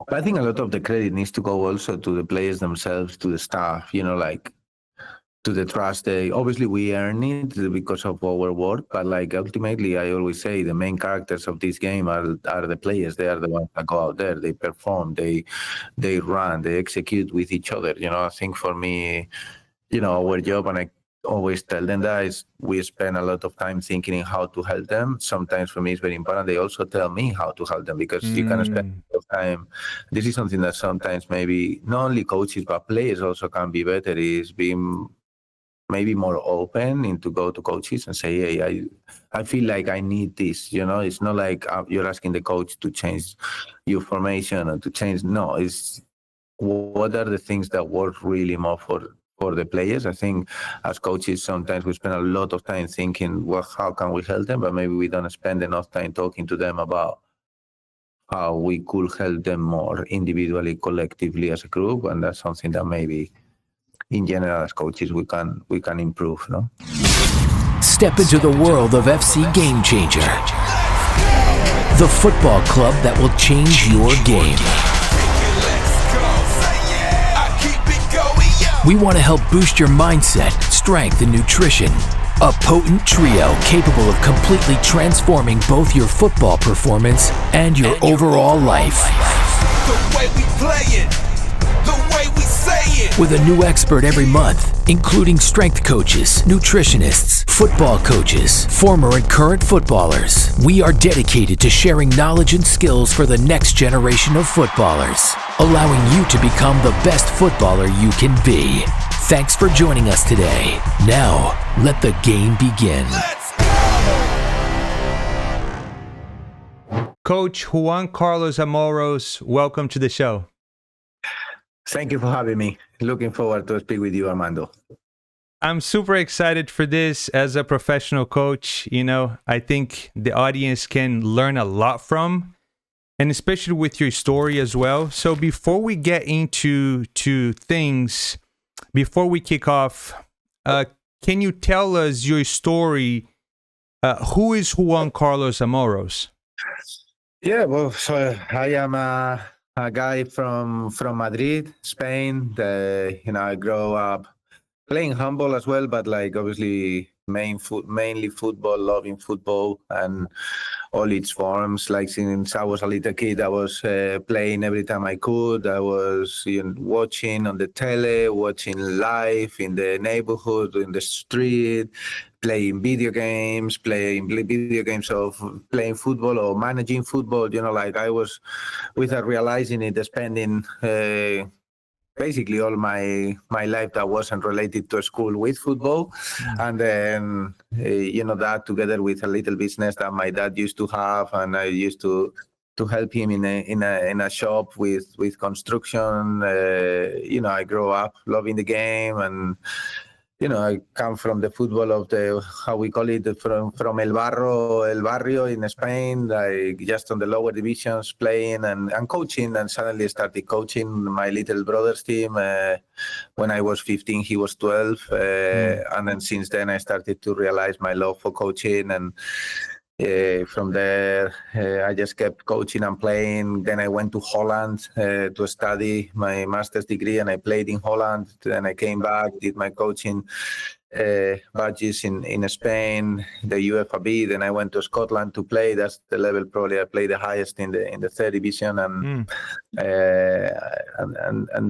But I think a lot of the credit needs to go also to the players themselves, to the staff, like to the trust. Obviously, we earn it because of our work, but like ultimately, I always say the main characters of this game are the players. They are the ones that go out there, they perform, they run, they execute with each other. I think for me, our job, and I always tell them that, is we spend a lot of time thinking in how to help them. Sometimes for me it's very important they also tell me how to help them, because you can spend a lot of time. This is something that sometimes maybe not only coaches but players also can be better, is being maybe more open and to go to coaches and say, hey, I feel like I need this. It's not like you're asking the coach to change your formation or to change. No, it's what are the things that work really more for the players. I think as coaches, sometimes we spend a lot of time thinking, well, how can we help them? But maybe we don't spend enough time talking to them about how we could help them more individually, collectively, as a group. And that's something that maybe in general as coaches we can improve. No? Step into the world of FC Game Changer, the football club that will change your game. We want to help boost your mindset, strength, and nutrition. A potent trio capable of completely transforming both your football performance and your overall life. The way we play it, the way we say it. With a new expert every month, including strength coaches, nutritionists, football coaches, former and current footballers. We are dedicated to sharing knowledge and skills for the next generation of footballers, allowing you to become the best footballer you can be. Thanks for joining us today. Now, let the game begin. Coach Juan Carlos Amorós, welcome to the show. Thank you for having me. Looking forward to speak with you, Armando. I'm super excited for this as a professional coach. I think the audience can learn a lot from, and especially with your story as well. So before we get into things, before we kick off, can you tell us your story? Who is Juan Carlos Amorós? Yeah, well, so I am a guy from Madrid, Spain. I grew up playing handball as well, but like obviously mainly football, loving football and all its forms. Like since I was a little kid, I was playing every time I could. I was watching on the tele, watching live in the neighborhood, in the street, playing video games of playing football or managing football. Like I was, without realizing it, spending basically all my life that wasn't related to school with football. And then that together with a little business that my dad used to have, and I used to help him in a shop with construction. I grew up loving the game, and I come from the football of how we call it, from El Barrio in Spain, like just on the lower divisions, playing and coaching, and suddenly started coaching my little brother's team. When I was 15, he was 12. And then since then, I started to realize my love for coaching. And from there, I just kept coaching and playing. Then I went to Holland to study my master's degree, and I played in Holland. Then I came back, did my coaching badges in Spain, the UFAB. Then I went to Scotland to play. That's the level probably I played the highest in the third division, and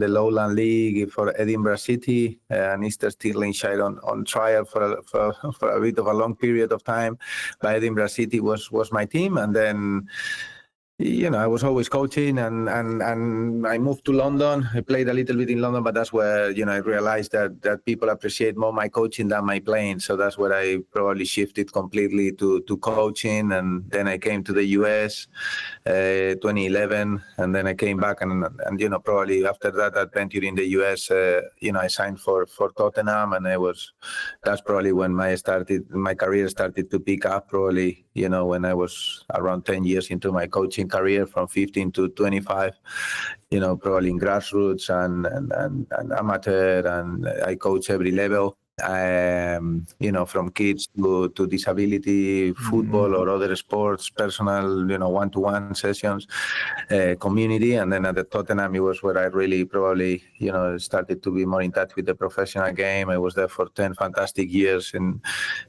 the Lowland League for Edinburgh City and East Stirlingshire on trial for a bit of a long period of time. But Edinburgh City was my team, and then I was always coaching, and I moved to London. I played a little bit in London, but that's where I realized that people appreciate more my coaching than my playing. So that's where I probably shifted completely to coaching, and then I came to the US 2011, and then I came back, and probably after that adventure in the US, I signed for Tottenham, and that's probably when my career started to pick up. Probably when I was around 10 years into my coaching career, from 15 to 25, probably in grassroots and amateur, and I coach every level. from kids to disability football or other sports, personal, one-to-one sessions, community. And then at the Tottenham, it was where I really probably, started to be more in touch with the professional game. I was there for 10 fantastic years in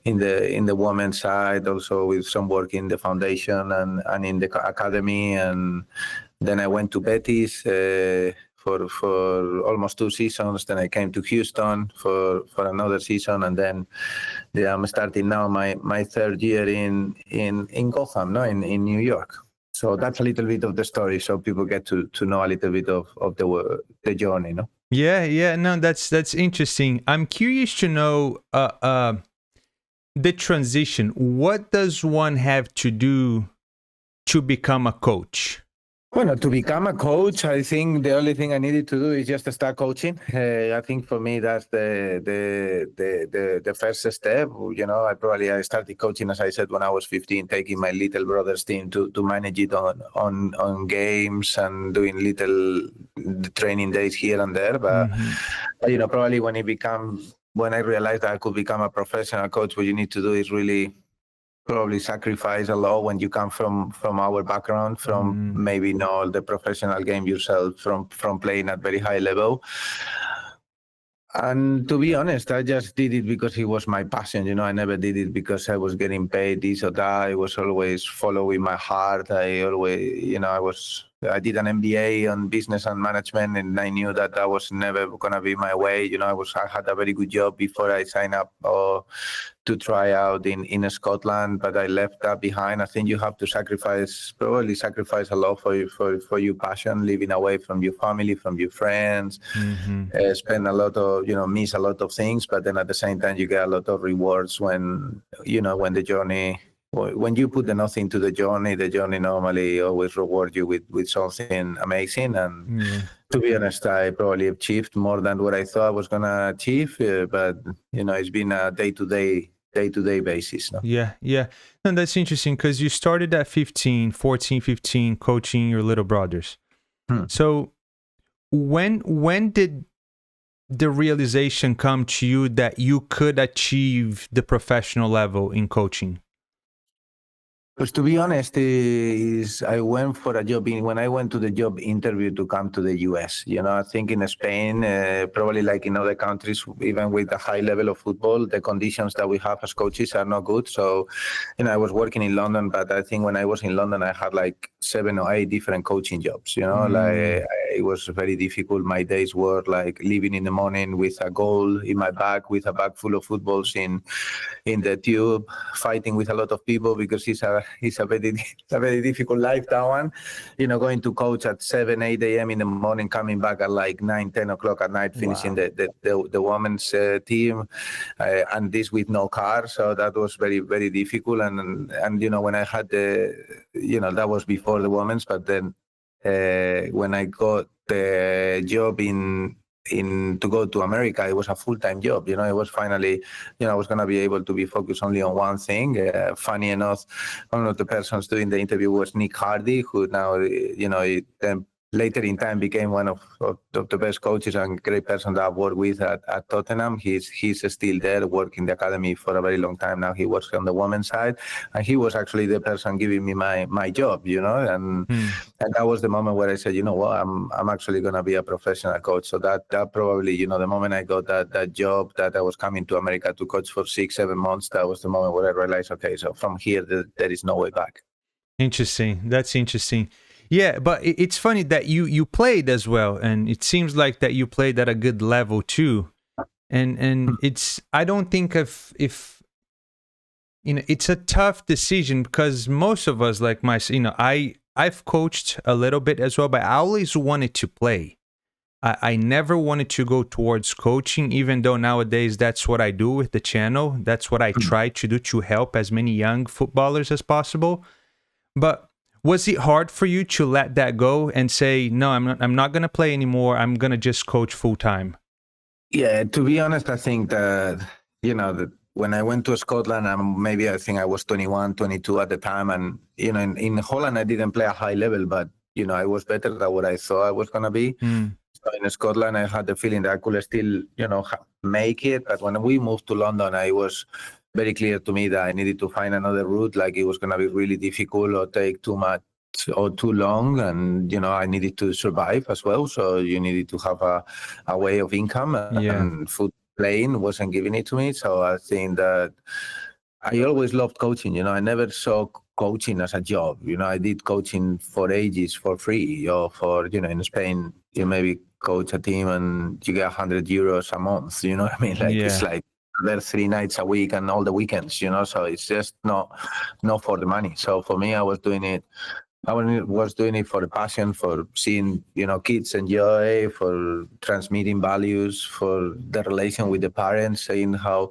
the women's side, also with some work in the foundation and in the academy. And then I went to Betis for almost 2 seasons. Then I came to Houston for another season, and then I'm starting now my 3rd year in Gotham, no, in New York. So that's a little bit of the story, so people get to know a little bit of the journey, no? Yeah, no, that's interesting. I'm curious to know the transition. What does one have to do to become a coach? Well, to become a coach, I think the only thing I needed to do is just to start coaching. I think for me that's the first step. I started coaching, as I said, when I was 15, taking my little brother's team to manage it on games and doing little training days here and there. But probably when I realized that I could become a professional coach, what you need to do is really probably sacrifice a lot when you come from our background, from maybe not the professional game yourself, from playing at very high level. And to be honest, I just did it because it was my passion. I never did it because I was getting paid this or that. I was always following my heart. I did an MBA on business and management, and I knew that was never going to be my way. I had a very good job before I signed up to try out in Scotland, but I left that behind. I think you have to sacrifice a lot for your passion, living away from your family, from your friends, spend a lot of, miss a lot of things, but then at the same time, you get a lot of rewards when the journey. When you put enough into the journey normally always rewards you with something amazing. And to be honest, I probably achieved more than what I thought I was going to achieve. But, it's been a day-to-day basis. No? Yeah. And that's interesting because you started at 14, 15, coaching your little brothers. So when did the realization come to you that you could achieve the professional level in coaching? Because to be honest, I went for a job when I went to the job interview to come to the US. I think in Spain, probably like in other countries, even with a high level of football, the conditions that we have as coaches are not good. So, I was working in London, but I think when I was in London, I had like 7 or 8 different coaching jobs. It was very difficult. My days were like leaving in the morning with a goal in my bag, with a bag full of footballs in the tube, fighting with a lot of people because it's a very difficult life, that one. Going to coach at 7, 8 a.m. in the morning, coming back at like 9, 10 o'clock at night, finishing the women's team, and this with no car. So that was very, very difficult. And when I had that was before the women's, but then when I got the job to go to America, it was a full-time job. It was finally, I was going to be able to be focused only on one thing. Funny enough, one of the persons doing the interview was Nick Hardy, who now, later in time became one of the best coaches and great person that I've worked with at Tottenham. He's still there, working the academy for a very long time now. He works on the women's side, and he was actually the person giving me my job, and that was the moment where I said, I'm actually going to be a professional coach. So that probably, the moment I got that job, that I was coming to America to coach for 6-7 months, that was the moment where I realized, okay, so from here, there is no way back. Interesting. That's interesting. Yeah, but it's funny that you played as well, and it seems like that you played at a good level too. And it's, I don't think if it's a tough decision because most of us, like I've coached a little bit as well, but I always wanted to play. I never wanted to go towards coaching, even though nowadays that's what I do with the channel. That's what I try to do to help as many young footballers as possible. But was it hard for you to let that go and say, no, I'm not going to play anymore. I'm going to just coach full time? Yeah, to be honest, I think that, when I went to Scotland, I think I was 21, 22 at the time. And, in Holland, I didn't play a high level, but, I was better than what I thought I was going to be. So in Scotland, I had the feeling that I could still, make it. But when we moved to London, I was very clear to me that I needed to find another route. Like it was going to be really difficult or take too much or too long. And, I needed to survive as well. So you needed to have a way of income, and food playing wasn't giving it to me. So I think that I always loved coaching. I never saw coaching as a job. I did coaching for ages for free, or for, in Spain, you maybe coach a team and you get €100 a month. You know what I mean? Like it's like there 3 nights a week and all the weekends, so it's just not for the money. So for me, I was doing it for the passion, for seeing, kids enjoy, for transmitting values, for the relation with the parents, saying how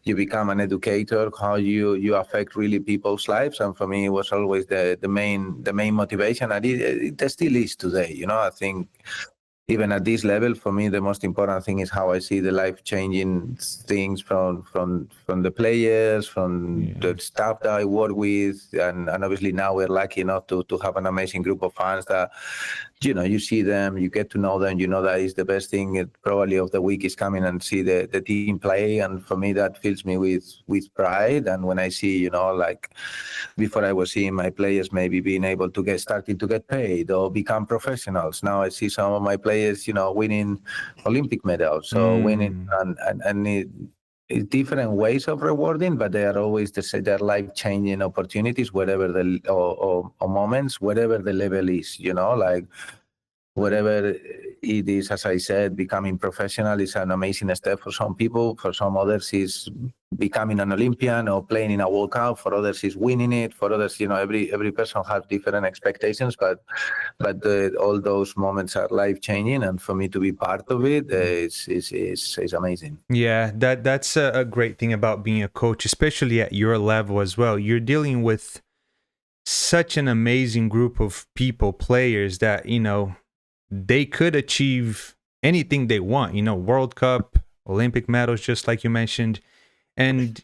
you become an educator, how you affect really people's lives. And for me, it was always the main motivation. And it still is today. I think even at this level, for me, the most important thing is how I see the life-changing things from the players, from the staff that I work with, and obviously now we're lucky enough to have an amazing group of fans that, you see them, you get to know them, that is the best thing probably of the week is coming and see the team play. And for me, that fills me with pride. And when I see, like before I was seeing my players maybe being able to starting to get paid or become professionals. Now I see some of my players, winning Olympic medals, so winning and different ways of rewarding, but they are always they're life-changing opportunities, wherever or moments, wherever the level is, like whatever it is. As I said, becoming professional is an amazing step for some people. For some others, is becoming an Olympian or playing in a World Cup. For others, is winning it. For others, every person has different expectations, but all those moments are life-changing. And for me to be part of it is amazing. Yeah, that's a great thing about being a coach, especially at your level as well. You're dealing with such an amazing group of people, players that, they could achieve anything they want, World Cup, Olympic medals, just like you mentioned. And,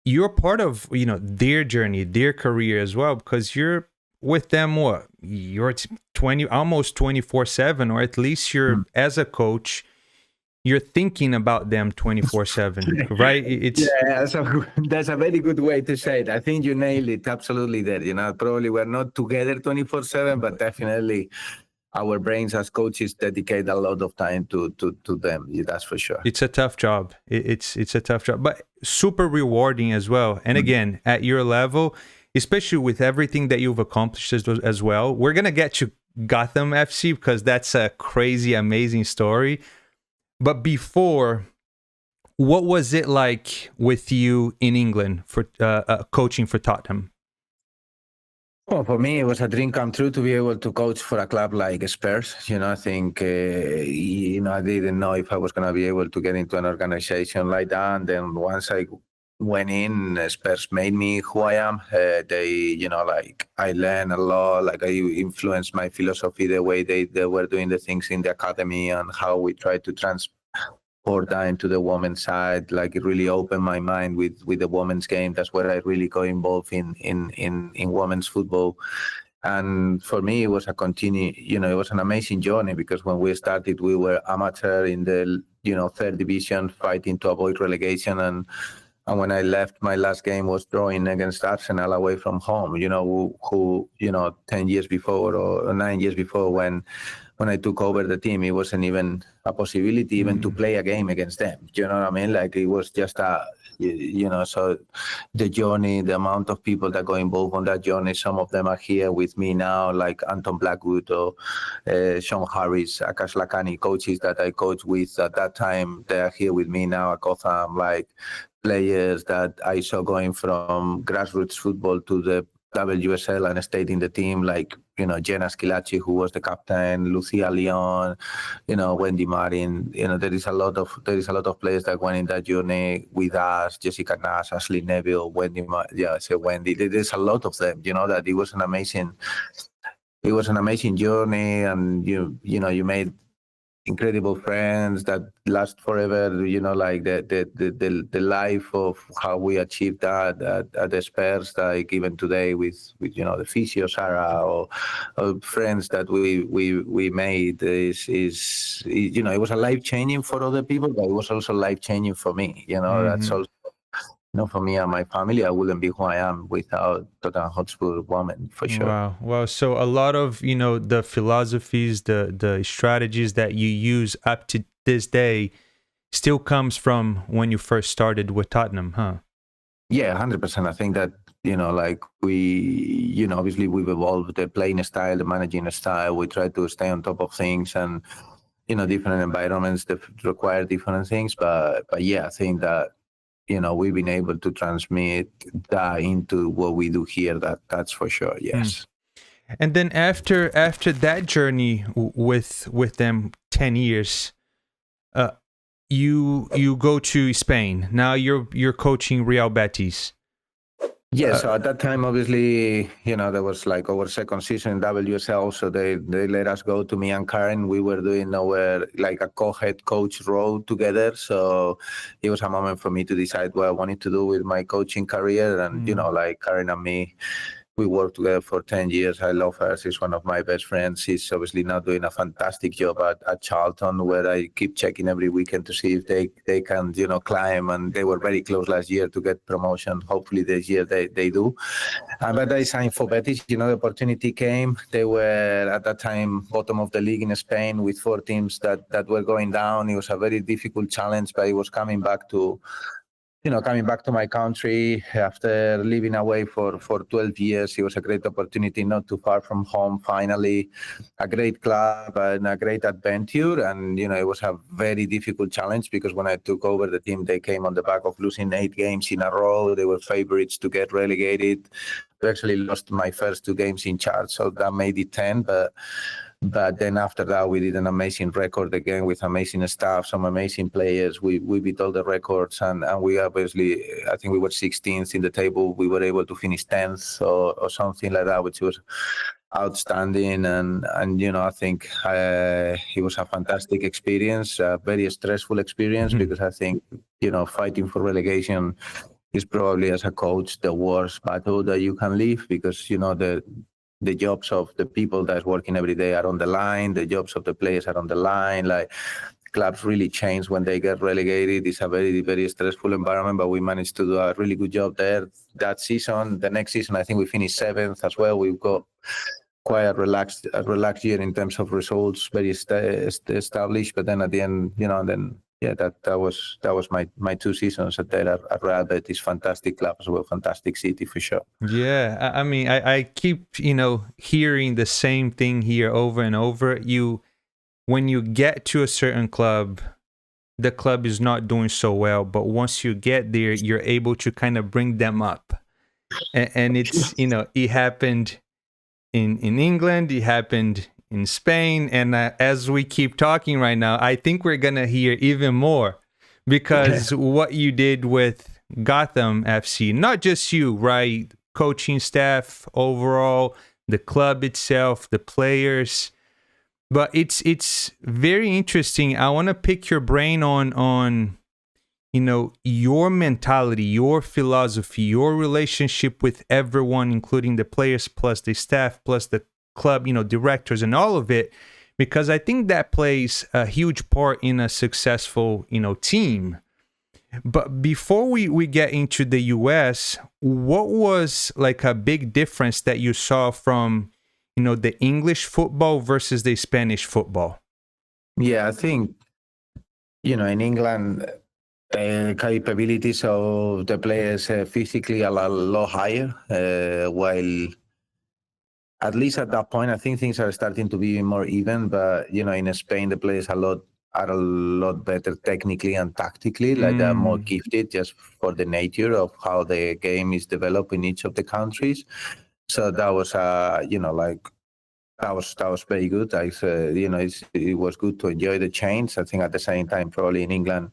you're part of, their journey, their career as well, because you're with them, you're almost 24/7, or at least you're, as a coach, you're thinking about them 24/7, right? That's a very good way to say it. I think you nailed it absolutely there. Probably we're not together 24/7, but definitely our brains as coaches dedicate a lot of time to them. Yeah, that's for sure. It's a tough job. It's a tough job, but super rewarding as well. And again, at your level, especially with everything that you've accomplished as well, we're going to get to Gotham FC because that's a crazy, amazing story. But before, what was it like with you in England for coaching for Tottenham? Well, for me, it was a dream come true to be able to coach for a club like Spurs. I think, I didn't know if I was going to be able to get into an organization like that. And then once I went in, Spurs made me who I am. I learned a lot. Like I influenced my philosophy, the way they were doing the things in the academy and how we try to transport that into the women's side. Like it really opened my mind with the women's game. That's where I really got involved in women's football. And for me, it was it was an amazing journey, because when we started, we were amateur in the, third division, fighting to avoid relegation. And when I left, my last game was drawing against Arsenal away from home, who 10 years before or 9 years before, when I took over the team, it wasn't even a possibility even to play a game against them. Do you know what I mean? Like it was just so the journey, the amount of people that got involved on that journey, some of them are here with me now, like Anton Blackwood or Sean Harris, Akash Lakani, coaches that I coached with at that time. They are here with me now at Gotham, like players that I saw going from grassroots football to the WSL and stayed in the team, like, Jenna Schilacci, who was the captain, Lucia Leon, Wendy Marin. There is a lot of players that went in that journey with us, Jessica Nash, Ashley Neville, Wendy. Wendy. There's a lot of them, that it was an amazing journey. And you made incredible friends that last forever. You know, like the life of how we achieved that at the Spurs, like even today with you know the physio Sarah or friends that we made is you know, it was a life changing for other people, but it was also life changing for me. You know, that's Mhm. also, you know, for me and my family, I wouldn't be who I am without Tottenham Hotspur women, for sure. Wow. Wow. So a lot of, you know, the philosophies, the strategies that you use up to this day still comes from when you first started with Tottenham, huh? Yeah, 100%. I think that, you know, like you know, obviously we've evolved the playing style, the managing style. We try to stay on top of things, and, you know, different environments that require different things. But yeah, I think that, you know, we've been able to transmit that into what we do here. That's for sure. Hmm. Yes. And then after that journey with them 10 years, uh, you go to Spain. Now you're coaching Real Betis. Yeah, so at that time, obviously, you know, there was like our second season in WSL, so they let us go to me and Karen. We were doing our like a co-head coach role together, so it was a moment for me to decide what I wanted to do with my coaching career. And you know, like Karen and me, we worked together for 10 years. I love her. She's one of my best friends. She's obviously now doing a fantastic job at Charlton, where I keep checking every weekend to see if they can, you know, climb. And they were very close last year to get promotion. Hopefully this year they do. But I signed for Betis. You know, the opportunity came. They were at that time bottom of the league in Spain with 4 teams that were going down. It was a very difficult challenge, but it was coming back to, you know, coming back to my country after living away for 12 years. It was a great opportunity, not too far from home, finally, a great club and a great adventure. And, you know, it was a very difficult challenge because when I took over the team, they came on the back of losing 8 games in a row. They were favorites to get relegated. We actually lost my first 2 games in charge, so that made it 10. But then after that, we did an amazing record again with amazing staff, some amazing players. We beat all the records, and we obviously, I think we were 16th in the table. We were able to finish 10th or something like that, which was outstanding. And you know, I think it was a fantastic experience, a very stressful experience, because I think, you know, fighting for relegation is probably, as a coach, the worst battle that you can live, because, you know, the jobs of the people that's working every day are on the line. The jobs of the players are on the line. Like, clubs really change when they get relegated. It's a very, very stressful environment, but we managed to do a really good job there that season. The next season, I think we finished 7th as well. We've got quite a relaxed year in terms of results, very established. But then at the end, you know, then yeah, that was my 2 seasons there at Real Betis. Fantastic club as well, fantastic city for sure. Yeah, I mean, I keep, you know, hearing the same thing here over and over. When you get to a certain club, the club is not doing so well, but once you get there, you're able to kind of bring them up. And it's, you know, it happened in England, it happened in Spain, and as we keep talking right now, I think we're gonna hear even more, because what you did with Gotham FC, not just you, right? Coaching staff overall, the club itself, the players, but it's very interesting. I want to pick your brain on you know, your mentality, your philosophy, your relationship with everyone, including the players, plus the staff, plus the club, you know, directors and all of it, because I think that plays a huge part in a successful, you know, team. But before we get into the US, what was like a big difference that you saw from, you know, the English football versus the Spanish football? Yeah, I think, you know, in England, the capabilities of the players physically are a lot higher, while at least at that point, I think things are starting to be more even. But, you know, in Spain, the players are a lot better technically and tactically. Like, they're more gifted just for the nature of how the game is developed in each of the countries. So that was, you know, like, that was very good. You know, it was good to enjoy the change. I think at the same time, probably in England,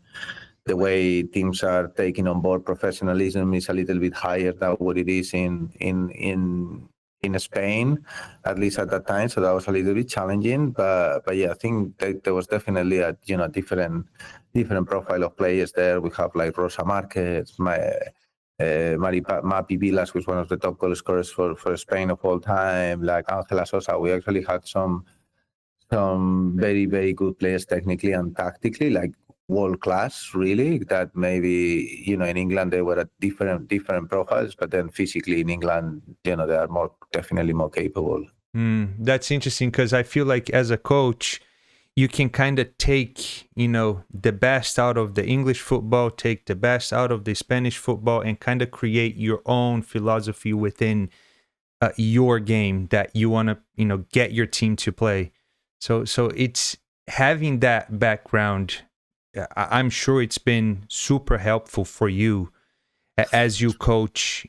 the way teams are taking on board professionalism is a little bit higher than what it is in in Spain, at least at that time. So that was a little bit challenging. But yeah, I think there was definitely a different profile of players there. We have like Rosa Marquez, Mapi Vilas, who's one of the top goal scorers for Spain of all time, like Angela Sosa. We actually had some very, very good players technically and tactically, like world class, really. That maybe, in England they were at different profiles, but then physically in England, they are definitely more capable. That's interesting, because I feel like as a coach, you can kind of take, the best out of the English football, take the best out of the Spanish football, and kind of create your own philosophy within your game that you want to, get your team to play. So it's having that background. I'm sure it's been super helpful for you as you coach,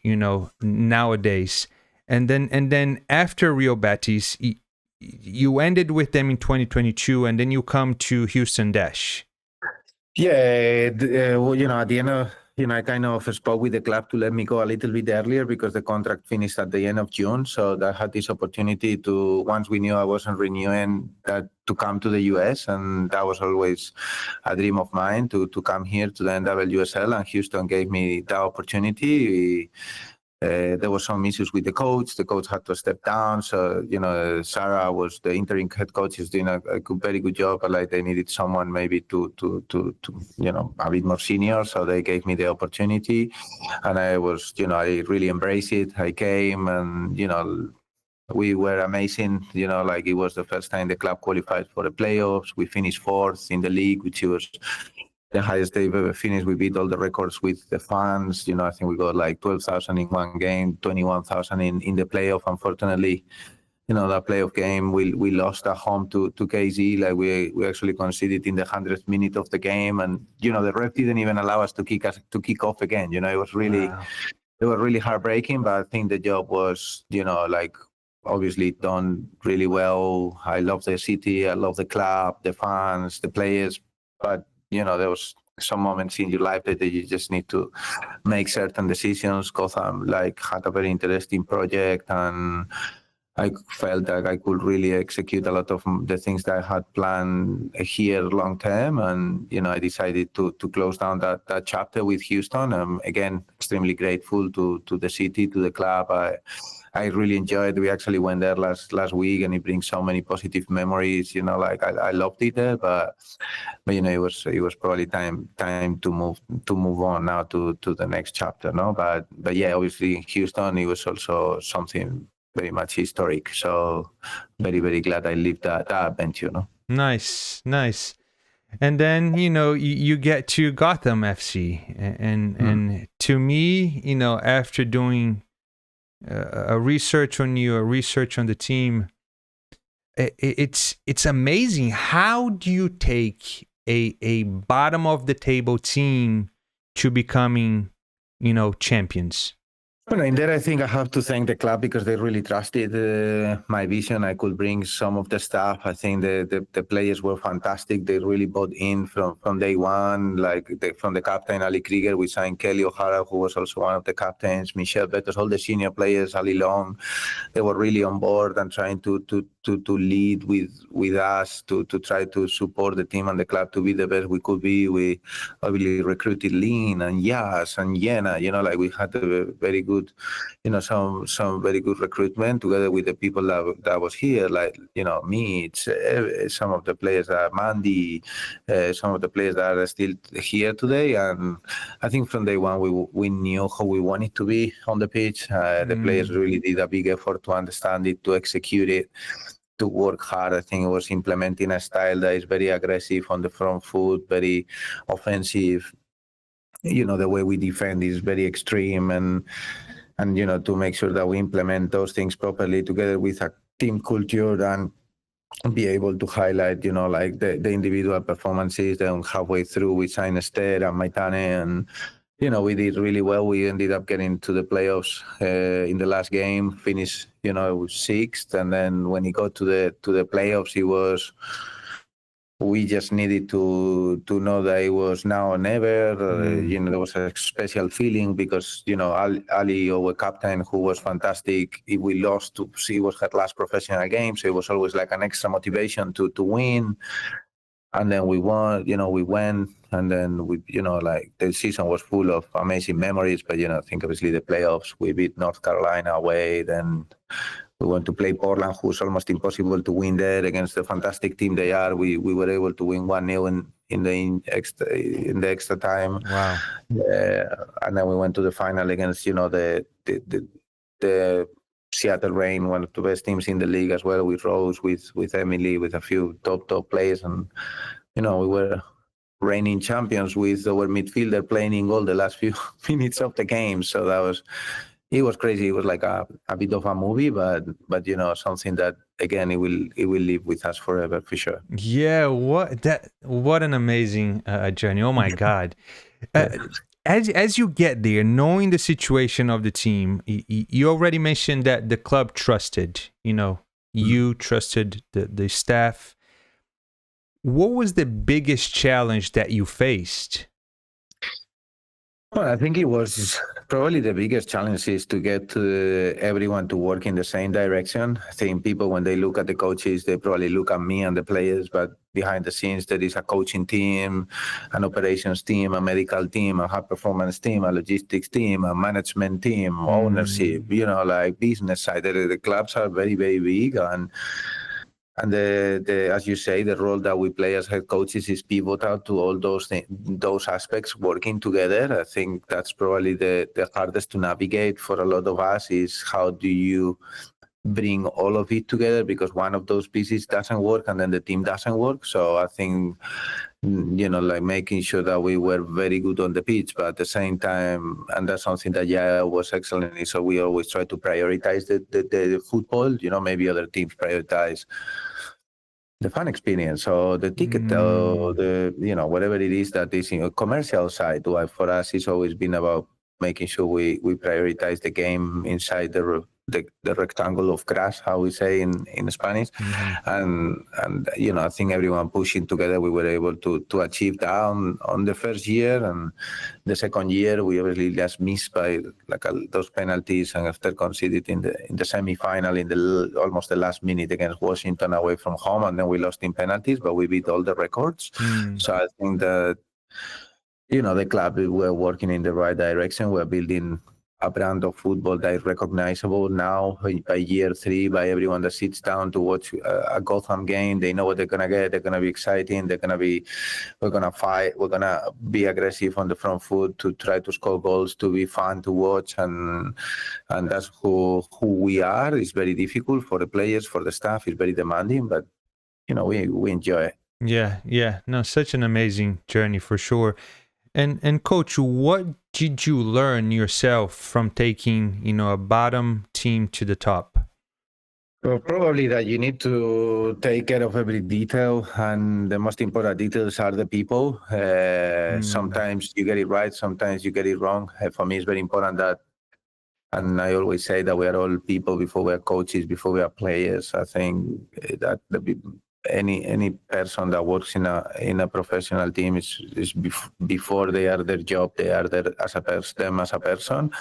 nowadays. And then after Real Betis, you ended with them in 2022, and then you come to Houston Dash. Yeah, well, at the end of, I kind of spoke with the club to let me go a little bit earlier because the contract finished at the end of June. So I had this opportunity to, once we knew I wasn't renewing, to come to the US. And that was always a dream of mine to come here to the NWSL. And Houston gave me that opportunity. There were some issues with the coach. The coach had to step down. So, Sarah was the interim head coach. She's doing a very good job, but like they needed someone maybe to a bit more senior. So they gave me the opportunity, and I was, I really embraced it. I came, and, we were amazing. Like it was the first time the club qualified for the playoffs. We finished 4th in the league, which was the highest they've ever finished. We beat all the records with the fans. I think we got like 12,000 in one game, 21,000 in the playoff. Unfortunately, that playoff game, we lost at home to KZ. Like we actually conceded in the 100th minute of the game, and the ref didn't even allow us to kick off again. It was really, It was really heartbreaking. But I think the job was, like obviously done really well. I love the city, I love the club, the fans, the players, but there was some moments in your life that you just need to make certain decisions. Gotham had a very interesting project, and I felt that I could really execute a lot of the things that I had planned here long term. And, I decided to close down that chapter with Houston. Again, extremely grateful to the city, to the club. I really enjoyed. We actually went there last week, and it brings so many positive memories. I loved it there, but it was probably time to move on now to the next chapter, no? But yeah, obviously Houston, it was also something very much historic. So very, very glad I lived that adventure, no? Nice. And then, you get to Gotham FC, and to me, after doing a research on you, a research on the team, it's amazing. How do you take a bottom of the table team to becoming, champions? Well, in there, I think I have to thank the club because they really trusted my vision. I could bring some of the staff. I think the players were fantastic. They really bought in from day one. From the captain, Ali Krieger, we signed Kelly O'Hara, who was also one of the captains, Michelle Betos, all the senior players, Ali Long. They were really on board and trying to lead with us, to try to support the team and the club to be the best we could be. We obviously recruited Lynn and Yas and Yena. We had a very good, some very good recruitment together with the people that was here, me, some of the players, Mandy, some of the players that are still here today. And I think from day one, we knew how we wanted to be on the pitch. The players really did a big effort to understand it, to execute it, to work hard. I think it was implementing a style that is very aggressive on the front foot, very offensive. The way we defend is very extreme, and to make sure that we implement those things properly together with a team culture and be able to highlight, the individual performances. Then halfway through, we signed Esther and Maitane, and we did really well. We ended up getting to the playoffs in the last game, finished, 6th. And then when he got to the playoffs, he was we just needed to know that it was now or never. There was a special feeling because Ali, our captain, who was fantastic. If we lost, she was her last professional game, so it was always like an extra motivation to win. And then we won. We went, and then like the season was full of amazing memories. But I think obviously the playoffs, we beat North Carolina away, then. We went to play Portland, who's almost impossible to win there against the fantastic team they are. We were able to win 1-0 in the extra time. Wow! And then we went to the final against the Seattle Reign, one of the best teams in the league as well. With Rose, with Emily, with a few top players, and we were reigning champions with our midfielder playing all the last few minutes of the game. So it was crazy. It was like a bit of a movie, but something that again it will live with us forever for sure. Yeah, what an amazing journey! Oh my God! As you get there, knowing the situation of the team, you already mentioned that the club trusted. You trusted the staff. What was the biggest challenge that you faced? Well, I think it was probably the biggest challenge is to get everyone to work in the same direction. I think people, when they look at the coaches, they probably look at me and the players, but behind the scenes, there is a coaching team, an operations team, a medical team, a high performance team, a logistics team, a management team, ownership, like business side. The clubs are very, very big, and the as you say, the role that we play as head coaches is pivotal to all those aspects working together. I think that's probably the hardest to navigate for a lot of us is how do you bring all of it together, because one of those pieces doesn't work and then the team doesn't work. So I think, like making sure that we were very good on the pitch, but at the same time, and that's something that was excellent in. So we always try to prioritize the football. Maybe other teams prioritize the fun experience or the ticket or the whatever it is that is in a commercial side. For us, it's always been about making sure we prioritize the game inside the rectangle of grass, how we say in Spanish. And I think everyone pushing together, we were able to achieve that on the first year. And the second year, we obviously just missed by those penalties, and after conceded in the semi-final in almost the last minute against Washington away from home, and then we lost in penalties, but we beat all the records. So I think that the club, we're working in the right direction. We're building a brand of football that is recognizable now by year 3 by everyone that sits down to watch a Gotham game. They know what they're going to get. They're going to be exciting. We're going to fight. We're going to be aggressive on the front foot to try to score goals, to be fun to watch. And that's who we are. It's very difficult for the players, for the staff. It's very demanding, but, we enjoy it. Yeah. No, such an amazing journey for sure. And coach, what did you learn yourself from taking, a bottom team to the top? Well, probably that you need to take care of every detail, and the most important details are the people. Sometimes you get it right, sometimes you get it wrong. For me, it's very important that, and I always say that we are all people before we are coaches, before we are players. I think that any person that works in a professional team is before they are their job, they are there as a person.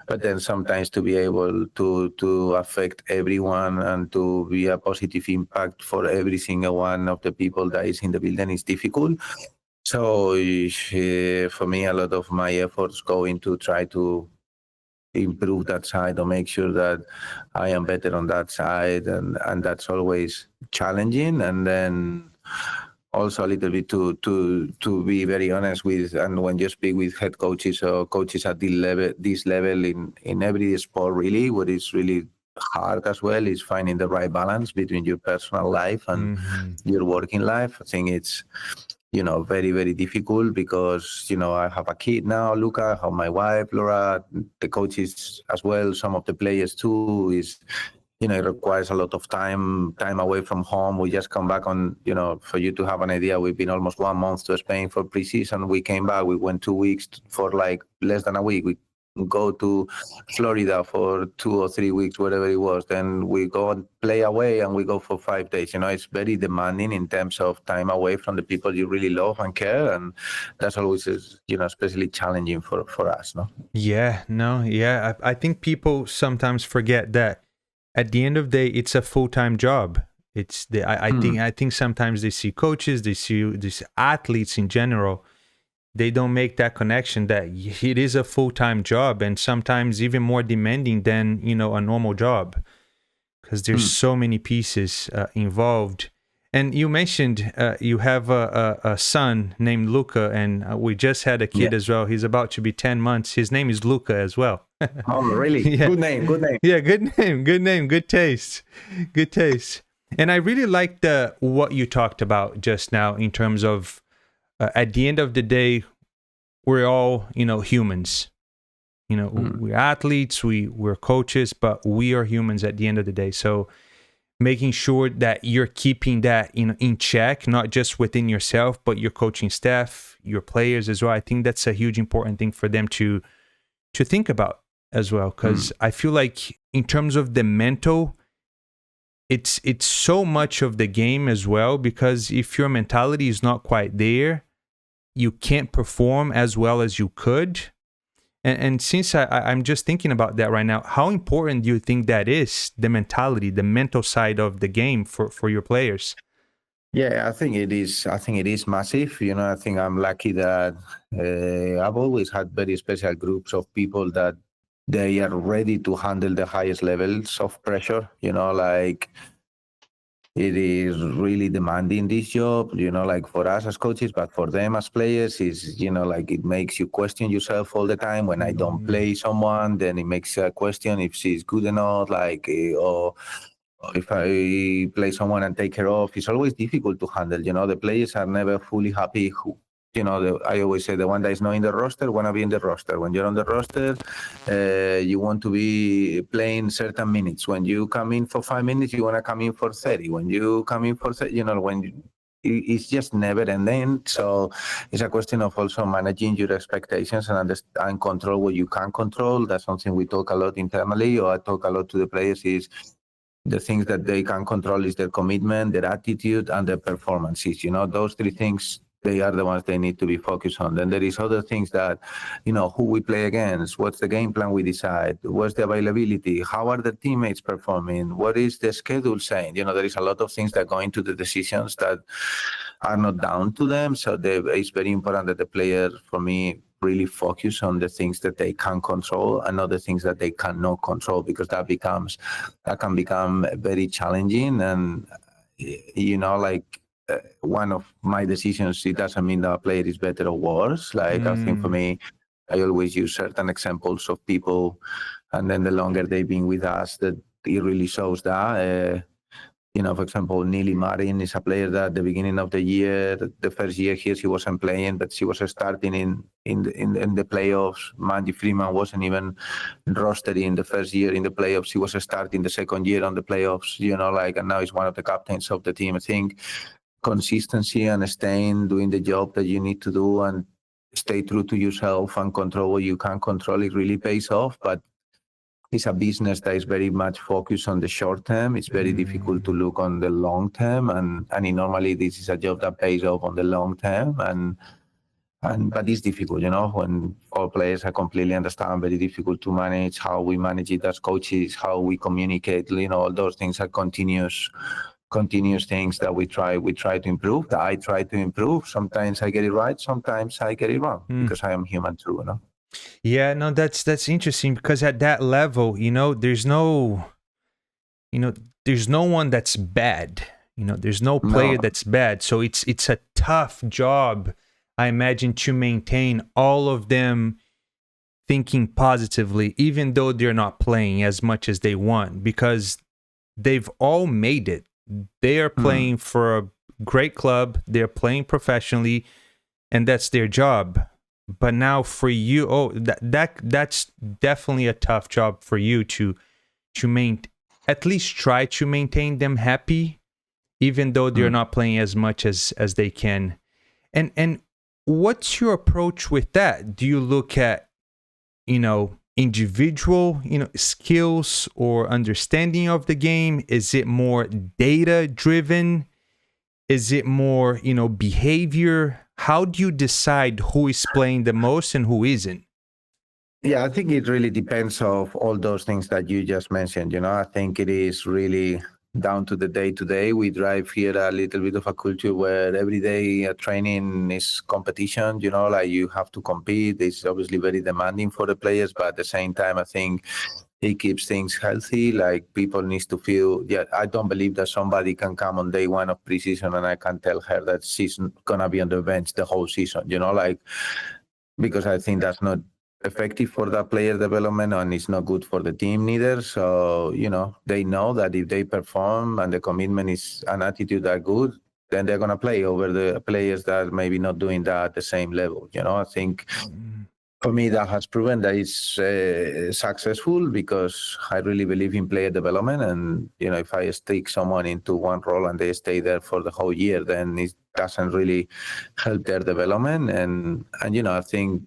But then sometimes to be able to affect everyone and to be a positive impact for every single one of the people that is in the building is difficult. So for me, a lot of my efforts go into try to improve that side or make sure that I am better on that side, and that's always challenging. And then also a little bit to be very honest with, and when you speak with head coaches or coaches at this level in every sport, really, what is really hard as well is finding the right balance between your personal life and your working life. I think it's very, very difficult because, I have a kid now, Luca, I have my wife, Laura, the coaches as well, some of the players too, is, it requires a lot of time away from home. We just come back on, for you to have an idea, we've been almost 1 month to Spain for preseason. We came back, we went 2 weeks for less than a week. We go to Florida for 2 or 3 weeks, whatever it was. Then we go and play away, and we go for 5 days. It's very demanding in terms of time away from the people you really love and care, and that's always, especially challenging for us. No. Yeah, no, yeah. I think people sometimes forget that at the end of the day, it's a full-time job. It's I think sometimes they see coaches, they see these athletes in general, they don't make that connection that it is a full-time job, and sometimes even more demanding than a normal job, because there's so many pieces involved. And you mentioned you have a son named Luca, and we just had a kid as well. He's about to be 10 months. His name is Luca as well. Oh, really? Yeah. Good name. Yeah, good name, good taste. And I really liked what you talked about just now in terms of at the end of the day, we're all, humans. We're athletes, we're coaches, but we are humans at the end of the day. So making sure that you're keeping that in check, not just within yourself, but your coaching staff, your players as well. I think that's a huge important thing for them to think about as well, because I feel like in terms of the mental, it's so much of the game as well, because if your mentality is not quite there, you can't perform as well as you could. And since I'm just thinking about that right now, how important do you think that is, the mentality, the mental side of the game for your players? Yeah, I think it is. I think it is massive. I think I'm lucky that I've always had very special groups of people that they are ready to handle the highest levels of pressure. Like, it is really demanding, this job, like for us as coaches, but for them as players is, like it makes you question yourself all the time. When I don't play someone, then it makes a question if she's good enough, like, or if I play someone and take her off. It's always difficult to handle. The players are never fully happy. I always say the one that is not in the roster want to be in the roster. When you're on the roster, you want to be playing certain minutes. When you come in for 5 minutes, you want to come in for 30. When you come in for 30, it's just never ending. So it's a question of also managing your expectations and understand and control what you can control. That's something we talk a lot internally, or I talk a lot to the players, is the things that they can control is their commitment, their attitude, and their performances. Those 3 things, they are the ones they need to be focused on. Then there is other things that, who we play against, what's the game plan we decide, what's the availability, how are the teammates performing, what is the schedule saying? There is a lot of things that go into the decisions that are not down to them. So it's very important that the player, for me, really focus on the things that they can control and not the things that they cannot control, because that can become very challenging. And, one of my decisions, it doesn't mean that a player is better or worse. Like, I think for me, I always use certain examples of people, and then the longer they've been with us, that it really shows that. For example, Neely Marin is a player that at the beginning of the year, the first year here, she wasn't playing, but she was starting in the playoffs. Mandy Freeman wasn't even rostered in the first year in the playoffs. She was starting the second year on the playoffs, and now he's one of the captains of the team. I think consistency and doing the job that you need to do and stay true to yourself and control what you can control, it really pays off. But it's a business that is very much focused on the short term. It's very difficult to look on the long term, and normally this is a job that pays off on the long term. But it's difficult, when all players are completely understand, very difficult to manage. How we manage it as coaches, how we communicate, all those things are continuous things that we try to improve, that I try to improve. Sometimes I get it right, sometimes I get it wrong, because I am human too, Yeah, no, that's interesting, because at that level, there's no one that's bad. There's no player that's bad. So it's a tough job, I imagine, to maintain all of them thinking positively, even though they're not playing as much as they want, because they've all made it. They are playing for a great club. They're playing professionally, and that's their job. But now for you, that's definitely a tough job for you to at least try to maintain them happy, even though they're not playing as much as they can. And what's your approach with that? Do you look at, individual, skills or understanding of the game? Is it more data driven? Is it more, behavior? How do you decide who is playing the most and who isn't? Yeah, I think it really depends of all those things that you just mentioned. I think it is really down to the day to day. We drive here a little bit of a culture where every day training is competition, like you have to compete. It's obviously very demanding for the players, but at the same time, I think it keeps things healthy. Like people needs to feel, I don't believe that somebody can come on day one of preseason and I can tell her that she's gonna be on the bench the whole season, because I think that's not effective for the player development and it's not good for the team neither. So, they know that if they perform and the commitment is an attitude are good, then they're going to play over the players that maybe not doing that at the same level. I think for me that has proven that it's successful because I really believe in player development. And, if I stick someone into one role and they stay there for the whole year, then it doesn't really help their development. And I think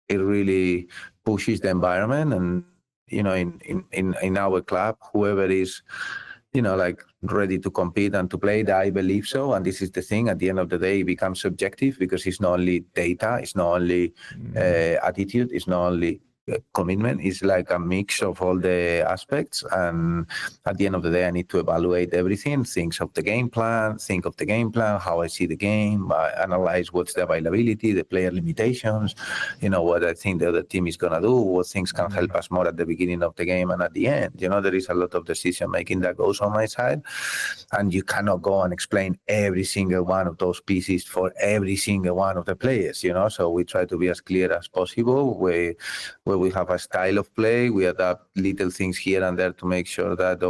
it really pushes the environment. And, in our club, whoever is, ready to compete and to play, I believe so. And this is the thing, at the end of the day, it becomes subjective because it's not only data, it's not only attitude, it's not only commitment. Is like a mix of all the aspects. And at the end of the day, I need to evaluate everything, think of the game plan, how I see the game, analyze what's the availability, the player limitations, what I think the other team is going to do, what things can help us more at the beginning of the game and at the end. There is a lot of decision making that goes on my side, and you cannot go and explain every single one of those pieces for every single one of the players, so we try to be as clear as possible where we have a style of play. We adapt little things here and there to make sure that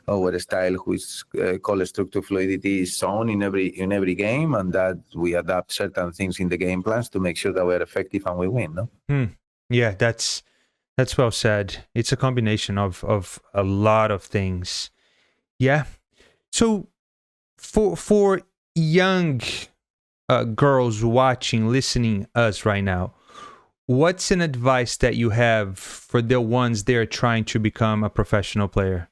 our style, which is called structure fluidity, is shown in every game, and that we adapt certain things in the game plans to make sure that we're effective and we win. No? Yeah, that's well said. It's a combination of a lot of things. Yeah. So for young girls watching, listening us right now, what's an advice that you have for the ones they're trying to become a professional player?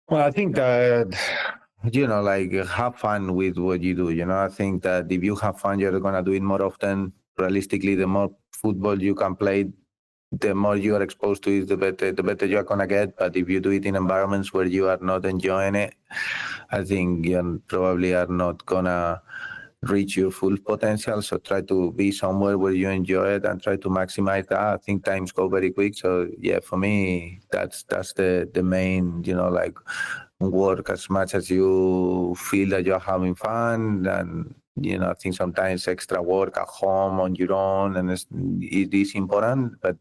Well, I think that, have fun with what you do. I think that if you have fun, you're going to do it more often. Realistically, the more football you can play, the more you are exposed to it, the better you are going to get. But if you do it in environments where you are not enjoying it, I think you probably are not going to reach your full potential. So try to be somewhere where you enjoy it and try to maximize that. I think times go very quick. So yeah, for me, that's the main, work as much as you feel that you're having fun. And, I think sometimes extra work at home on your own, and it is important. But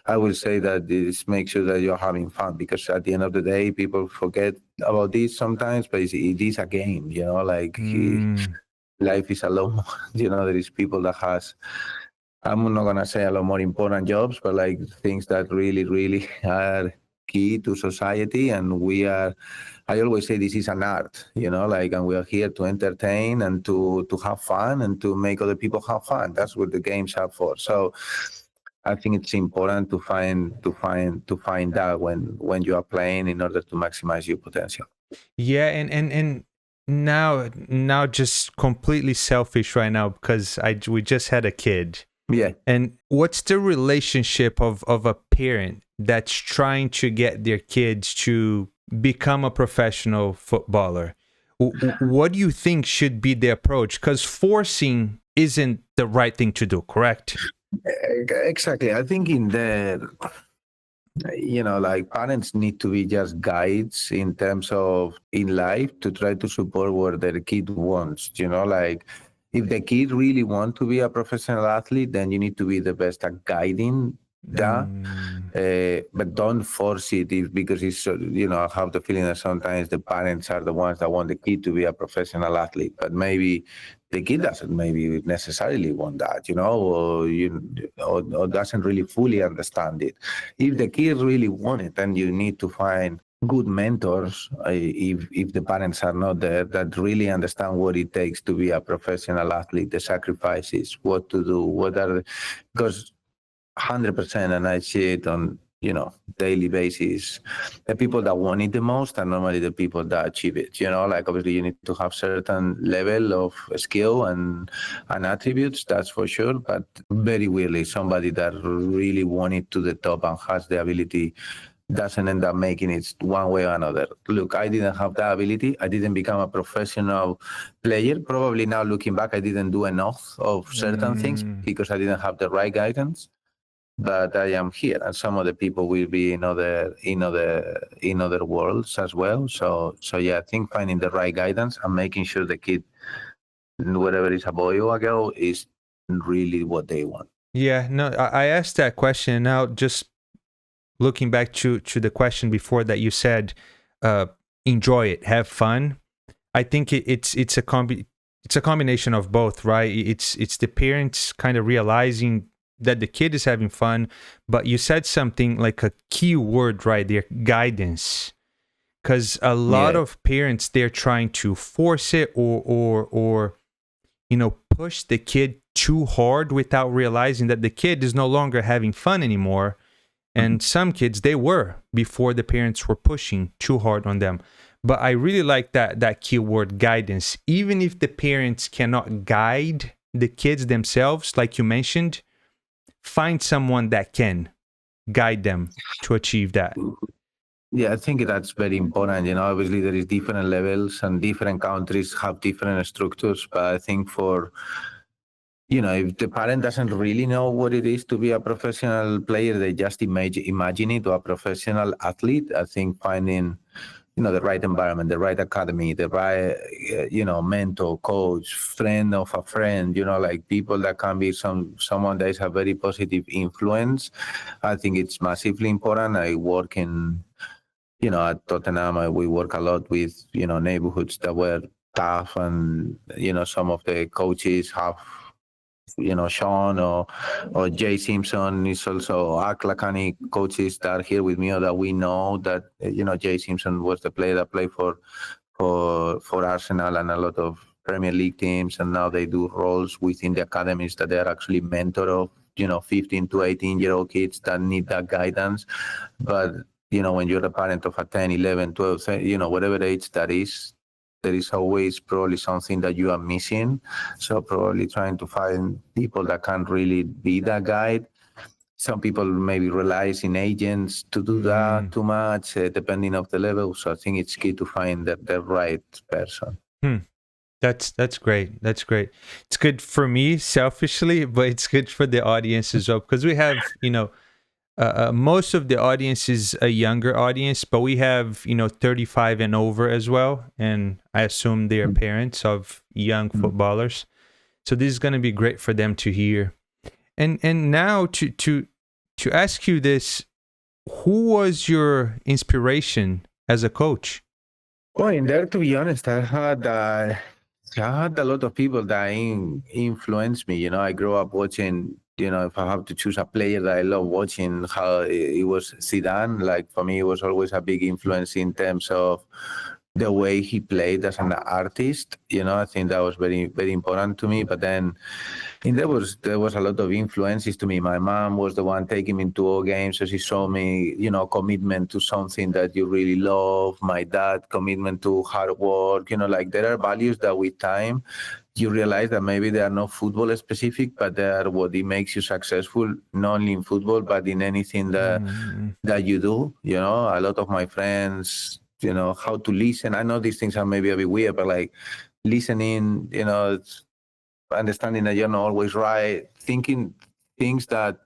I will say that this make sure that you're having fun, because at the end of the day, people forget about this sometimes, but it is a game, life is a lot more, there is people that has, I'm not going to say a lot more important jobs, but things that really, really are key to society. And I always say this is an art, and we are here to entertain and to have fun and to make other people have fun. That's what the games are for. So I think it's important to find that when you are playing in order to maximize your potential. Yeah. And now just completely selfish right now, because we just had a kid. Yeah. And what's the relationship of a parent that's trying to get their kids to become a professional footballer? What do you think should be the approach? Because forcing isn't the right thing to do, correct? Exactly. I think in there, parents need to be just guides in terms of in life to try to support what their kid wants. If the kid really want to be a professional athlete, then you need to be the best at guiding that. But don't force it because it's, I have the feeling that sometimes the parents are the ones that want the kid to be a professional athlete, but maybe the kid doesn't maybe necessarily want that, or doesn't really fully understand it. If the kid really want it, then you need to find good mentors, if the parents are not there, that really understand what it takes to be a professional athlete, the sacrifices, what to do, because 100%, and I see it on daily basis. The people that want it the most are normally the people that achieve it. Like obviously you need to have certain level of skill and attributes, that's for sure. But very weirdly, somebody that really want it to the top and has the ability doesn't end up making it one way or another. Look, I didn't have that ability. I didn't become a professional player. Probably now looking back, I didn't do enough of certain things because I didn't have the right guidance. But I am here, and some of the people will be in other worlds as well. So yeah, I think finding the right guidance and making sure the kid, whether it's a boy or a girl, is really what they want. Yeah, no, I asked that question. Now, just looking back to the question before that, you said, enjoy it, have fun. I think it's a combination of both, right? It's the parents kind of realizing that the kid is having fun, but you said something like a key word right there, guidance. Because a lot of parents, they're trying to force it or push the kid too hard without realizing that the kid is no longer having fun anymore. And some kids, they were before the parents were pushing too hard on them. But I really like that key word, guidance. Even if the parents cannot guide the kids themselves, like you mentioned, find someone that can guide them to achieve that. Yeah, I think that's very important. Obviously there is different levels and different countries have different structures. But I think if the parent doesn't really know what it is to be a professional player, they just imagine it, or a professional athlete. I think finding the right environment, the right academy, the right, mentor, coach, friend of a friend, like people that can be someone that is a very positive influence. I think it's massively important. I work in, at Tottenham, we work a lot with, neighborhoods that were tough, and, some of the coaches have, Sean or Jay Simpson is also Aklakani coaches that are here with me, or that we know that, Jay Simpson was the player that played for Arsenal and a lot of Premier League teams, and now they do roles within the academies that they are actually mentor of, 15 to 18-year-old kids that need that guidance. But, when you're a parent of a 10, 11, 12, whatever age that is, there is always probably something that you are missing. So probably trying to find people that can really be that guide. Some people maybe rely in agents to do that too much, depending on the level. So I think it's key to find the right person. That's great. That's great. It's good for me selfishly, but it's good for the audience as well, because we have, most of the audience is a younger audience, but we have, 35 and over as well. And I assume they are parents of young footballers. So this is going to be great for them to hear. And now to ask you this, who was your inspiration as a coach? Well, in there, to be honest, I had a lot of people that influenced me. I grew up watching, if I have to choose a player that I love watching, how it was Zidane. Like for me, it was always a big influence in terms of the way he played as an artist. I think that was very, very important to me. But then there was a lot of influences to me. My mom was the one taking me to all games, so she saw me, commitment to something that you really love. My dad, commitment to hard work. Like there are values that with time you realize that maybe they are not football specific, but they are what it makes you successful, not only in football, but in anything that you do. A lot of my friends, how to listen. I know these things are maybe a bit weird, but like listening, understanding that you're not always right, thinking things that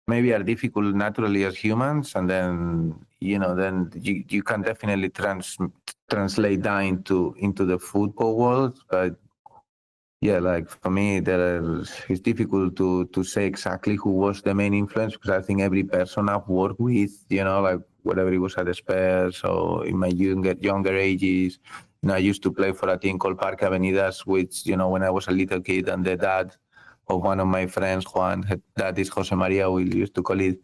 maybe are difficult naturally as humans, and then then you can definitely translate that into the football world. But yeah, like for me, it's difficult to say exactly who was the main influence, because I think every person I've worked with, like whatever it was at the Spurs or in my younger ages, I used to play for a team called Parque Avenidas, which, when I was a little kid, and the dad of one of my friends, Juan, that is Jose Maria, we used to call it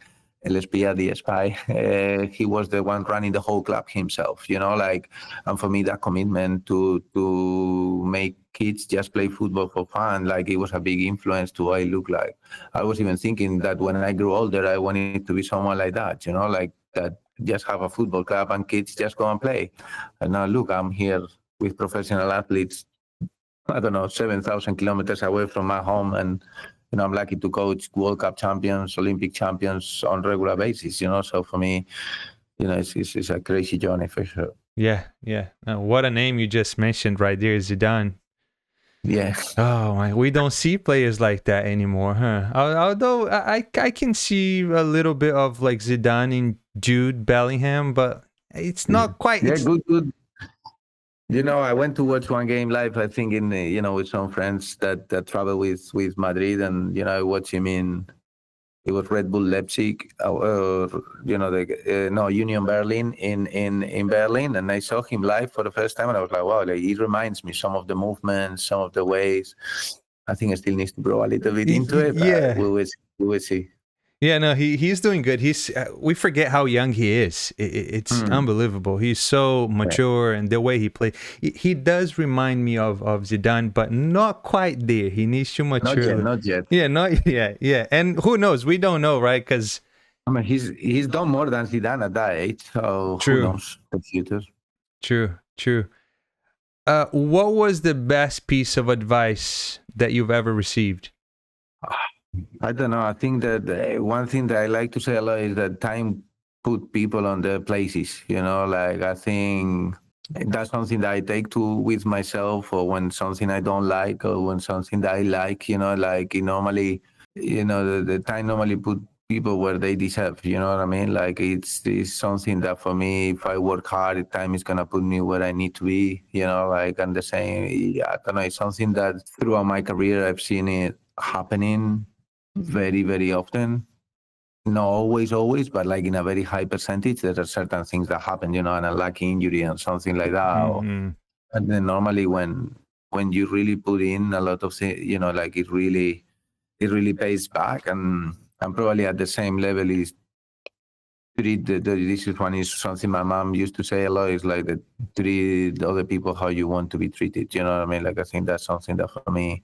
El Espía, the Spy. He was the one running the whole club himself, and for me, that commitment to make kids just play football for fun, it was a big influence to what I look like. I was even thinking that when I grew older, I wanted to be someone like that, that just have a football club and kids just go and play. And now look, I'm here with professional athletes, 7,000 kilometers away from my home, and I'm lucky to coach World Cup champions, Olympic champions on regular basis. So for me, it's a crazy journey for sure. Yeah. What a name you just mentioned right there, Zidane. Yeah. Oh my, we don't see players like that anymore, huh? Although I can see a little bit of Zidane in Jude Bellingham, but it's not quite. Yeah, good. I went to watch one game live, I think, in with some friends that travel with Madrid, and I watched him it was Red Bull Leipzig, Union Berlin in Berlin, and I saw him live for the first time, and I was like, wow, he reminds me some of the movements, some of the ways. I think I still needs to grow a little bit into it. Yeah, we will see. Yeah, no, he's doing good. We forget how young he is. It's unbelievable. He's so mature, and the way he plays, he does remind me of Zidane, but not quite there. He needs to mature. Not yet. Yeah. And who knows? We don't know, right? Because he's done more than Zidane at that age. So true. Who knows the future? True. What was the best piece of advice that you've ever received? I don't know. I think that one thing that I like to say a lot is that time put people on their places. I think that's something that I take with myself, or when something I don't like, or when something that I like. Normally, the time normally put people where they deserve. You know what I mean? It's something that for me, if I work hard, time is gonna put me where I need to be. And the same. I don't know. It's something that throughout my career I've seen it happening very, very often. Not always, but in a very high percentage, there are certain things that happen, an unlucky injury and something like that. Mm-hmm. And then normally when you really put in a lot of things, it really pays back. And probably at the same level is this is something my mom used to say a lot, is that treat other people how you want to be treated. You know what I mean? I think that's something that for me,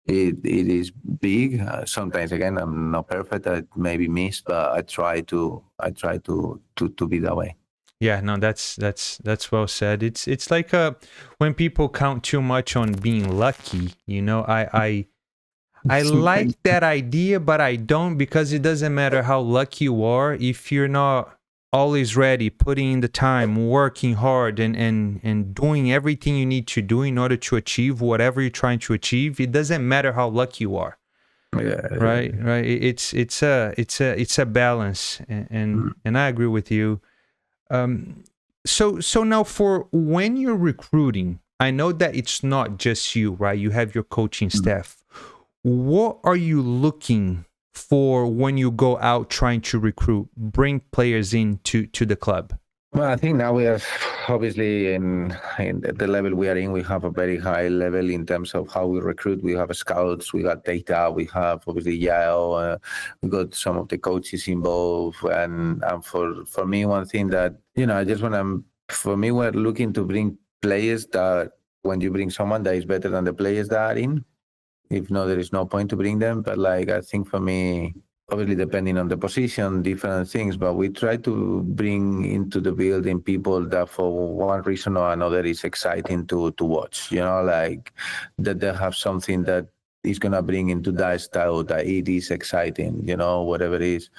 it is big. Sometimes again, I'm not perfect. I maybe miss, but I try to be that way. Yeah, no, that's well said. It's like when people count too much on being lucky. I like that idea, but I don't, because it doesn't matter how lucky you are if you're not always ready, putting in the time, working hard, and doing everything you need to do in order to achieve whatever you're trying to achieve. It doesn't matter how lucky you are. Yeah. Right. It's a balance, and I agree with you. So now, for when you're recruiting, I know that it's not just you, right? You have your coaching staff. What are you looking for when you go out trying to bring players into the club? Well, I think now we are obviously in the level we are in. We have a very high level in terms of how we recruit. We have scouts, we got data, we have obviously Yao, we got some of the coaches involved. And for me, one thing that, for me, we're looking to bring players that when you bring someone that is better than the players that are in, if not, there is no point to bring them. But I think for me, obviously depending on the position, different things, but we try to bring into the building people that for one reason or another is exciting to watch, that they have something that is going to bring into that style, that it is exciting, whatever it is.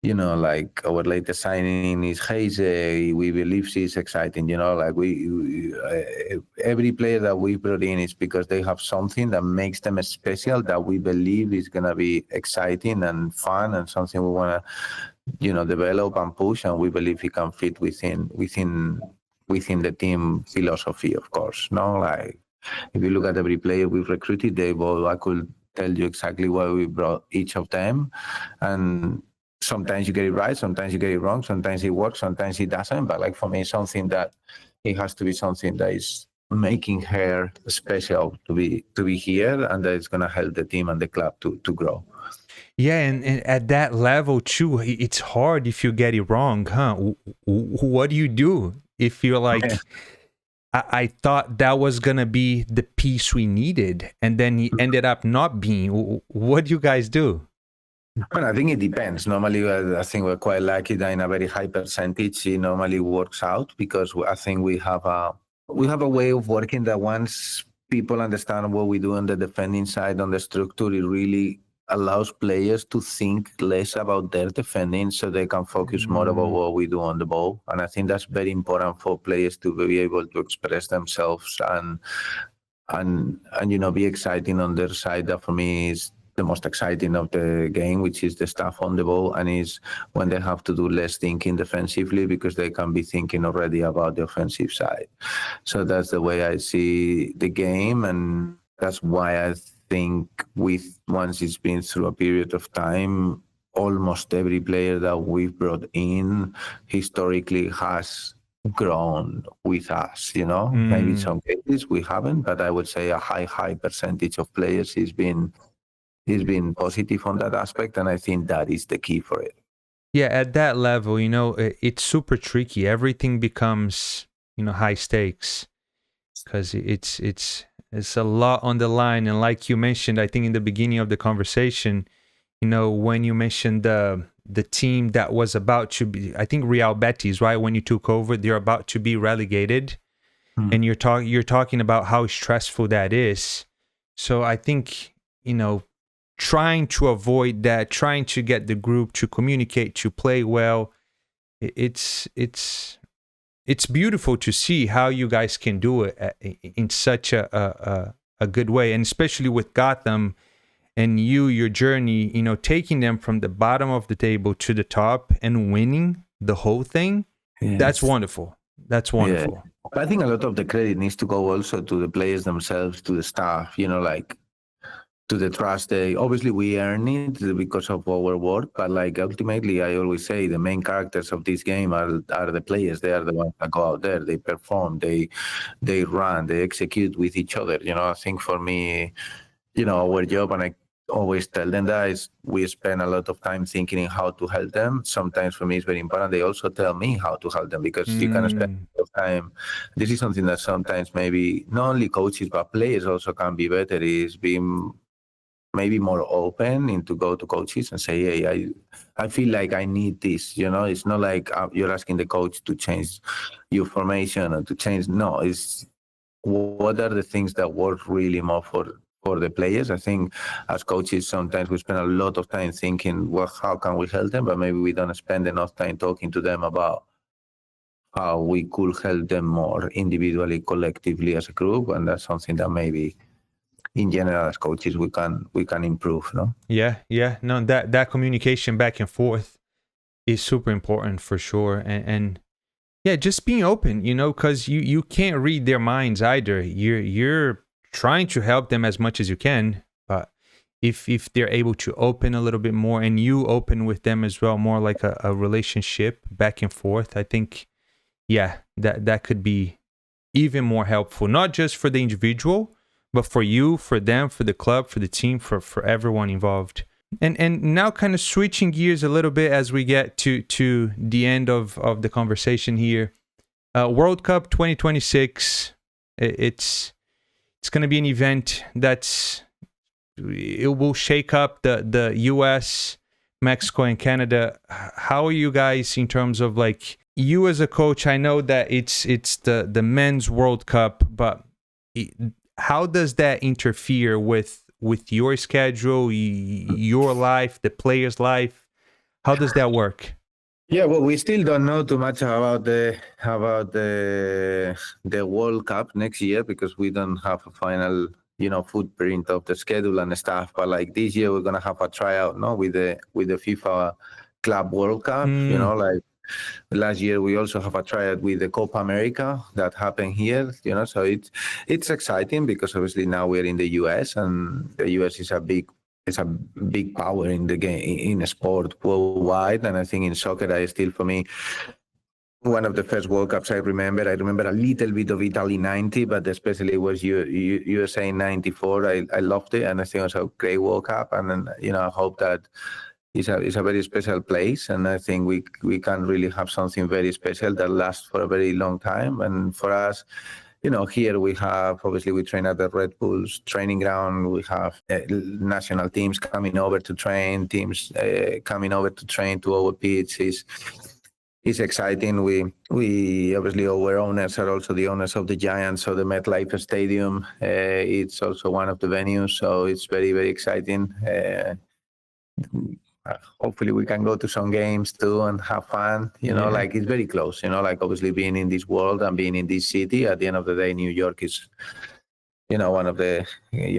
Our latest signing is Hayes. We believe she's exciting. Every player that we brought in is because they have something that makes them special, that we believe is gonna be exciting and fun, and something we wanna, develop and push. And we believe he can fit within the team philosophy, of course. If you look at every player we've recruited, I could tell you exactly why we brought each of them, and sometimes you get it right, sometimes you get it wrong, sometimes it works, sometimes it doesn't. But for me, it's something that it has to be something that is making her special to be here, and that is going to help the team and the club to grow. Yeah, and at that level too, it's hard if you get it wrong, huh? What do you do if you're like, I thought that was gonna be the piece we needed, and then he ended up not being. What do you guys do? Well, I think it depends. Normally, I think we're quite lucky that in a very high percentage, it normally works out because I think we have a way of working that once people understand what we do on the defending side, on the structure, it really allows players to think less about their defending so they can focus more about what we do on the ball. And I think that's very important for players to be able to express themselves and be exciting on their side. That for me is the most exciting of the game, which is the stuff on the ball, and is when they have to do less thinking defensively because they can be thinking already about the offensive side. So that's the way I see the game, and that's why I think once it's been through a period of time, almost every player that we've brought in historically has grown with us, Maybe in some cases we haven't, but I would say a high percentage of players has been positive on that aspect, and I think that is the key for it. Yeah, at that level, it's super tricky. Everything becomes, high stakes because it's a lot on the line. And like you mentioned, I think in the beginning of the conversation, when you mentioned the team that was about to be, I think Real Betis, right? When you took over, they're about to be relegated, and you're talking about how stressful that is. So I think, trying to avoid that, trying to get the group to communicate, to play well, it's beautiful to see how you guys can do it in such a good way, and especially with Gotham and your journey, taking them from the bottom of the table to the top and winning the whole thing. Yes. That's wonderful. Yeah. I think a lot of the credit needs to go also to the players themselves, to the staff, to the trust. Obviously we earn it because of our work, but ultimately I always say the main characters of this game are the players. They are the ones that go out there, they perform, they run, they execute with each other. I think for me, our job, and I always tell them that, is we spend a lot of time thinking in how to help them. Sometimes for me it's very important they also tell me how to help them, because you can spend a lot of time. This is something that sometimes maybe not only coaches but players also can be better, is being maybe more open and to go to coaches and say, hey, I feel like I need this. It's not like you're asking the coach to change your formation or to change. No, it's what are the things that work really more for the players. I think as coaches, sometimes we spend a lot of time thinking, well, how can we help them? But maybe we don't spend enough time talking to them about how we could help them more individually, collectively as a group. And that's something that maybe in general as coaches we can improve. No? Yeah. No, that communication back and forth is super important for sure. And yeah, just being open, because you can't read their minds either. You're trying to help them as much as you can, but if they're able to open a little bit more and you open with them as well, more like a relationship back and forth, I think, yeah, that could be even more helpful, not just for the individual, but for you, for them, for the club, for the team, for everyone involved. And now kind of switching gears a little bit as we get to the end of the conversation here. World Cup 2026, it's going to be an event it will shake up the US, Mexico, and Canada. How are you guys in terms of you as a coach? I know that it's the men's World Cup, but how does that interfere with your schedule, your life, the player's life? How does that work? Yeah, well, we still don't know too much about the World Cup next year because we don't have a final, footprint of the schedule and stuff. But this year, we're gonna have a tryout, no, with the FIFA Club World Cup. Last year we also have a tryout with the Copa America that happened here. So it's exciting because obviously now we're in the US, and the US is a big power in the game, in sport worldwide. And I think in soccer, for me, one of the first World Cups I remember. I remember a little bit of Italy 90, but especially was USA 94. I loved it, and I think it was a great World Cup. And then, I hope that it's a very special place, and I think we can really have something very special that lasts for a very long time. And for us, here we have, obviously, we train at the Red Bulls training ground. We have national teams coming over to train, teams coming over to train to our pitch. It's exciting. We obviously, our owners are also the owners of the Giants, so the MetLife Stadium. It's also one of the venues, so it's very, very exciting. Hopefully we can go to some games too and have fun. Like it's very close. Like obviously being in this world and being in this city. At the end of the day, New York is, one of the,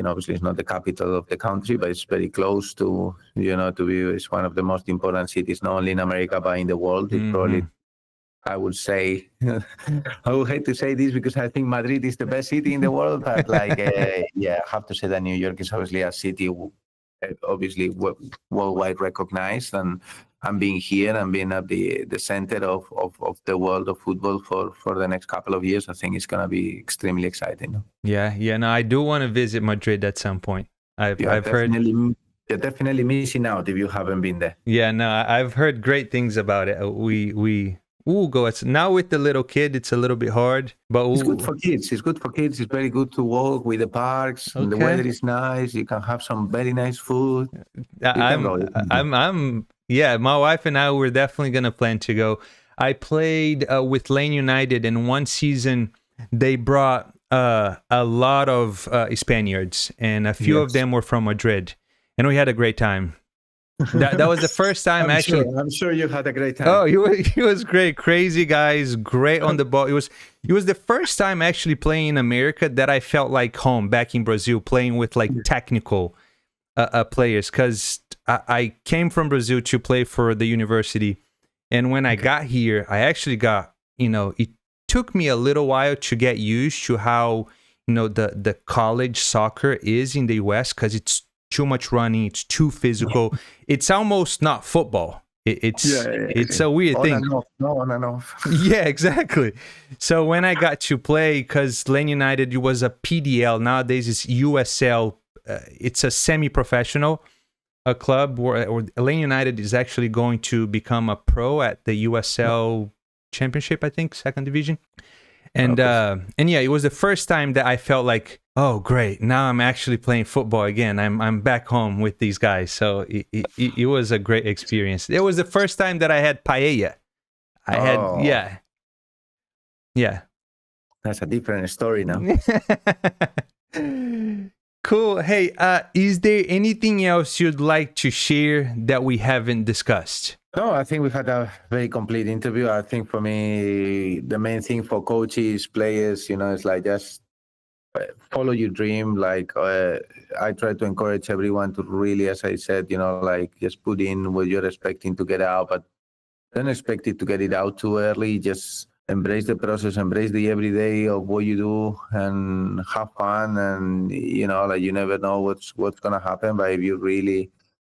obviously it's not the capital of the country, but it's very close to, to be. It's one of the most important cities, not only in America but in the world. It's probably, I would say, I would hate to say this because I think Madrid is the best city in the world, but like, I have to say that New York is obviously a city, obviously worldwide recognized, and being here and being at the center of the world of football for the next couple of years, I think it's going to be extremely exciting. Yeah. No, I do want to visit Madrid at some point. I've heard you're definitely missing out if you haven't been there. Yeah, no, I've heard great things about it. We'll go. Now with the little kid, it's a little bit hard, but it's good for kids. It's good for kids. It's very good to walk with the parks. Okay. The weather is nice. You can have some very nice food. Yeah, my wife and I were definitely going to plan to go. I played with Lane United, and one season they brought a lot of Spaniards, and a few of them were from Madrid, and we had a great time. That was the first time I'm sure you had a great time. Oh, he was great. Crazy guys, great on the ball. It was the first time actually playing in America that I felt like home back in Brazil, playing with like technical players, because I came from Brazil to play for the university, and when I got here, I actually got, it took me a little while to get used to how, the college soccer is in the US, because it's too much running, it's too physical. It's almost not football. It's a weird thing. On and off. Yeah, exactly. So when I got to play, because Lane United, it was a PDL. Nowadays it's USL. It's a semi-professional club where Lane United is actually going to become a pro at the USL Championship, I think, second division. And yeah, it was the first time that I felt like, oh, great, now I'm actually playing football again. I'm back home with these guys. So it was a great experience. It was the first time that I had paella. Yeah. That's a different story now. Cool. Hey, is there anything else you'd like to share that we haven't discussed? No, I think we had a very complete interview. I think for me, the main thing for coaches, players, it's like just follow your dream. Like I try to encourage everyone to really, as I said, like just put in what you're expecting to get out, but don't expect it to get it out too early. Just embrace the process, embrace the everyday of what you do, and have fun. And like you never know what's gonna happen, but if you really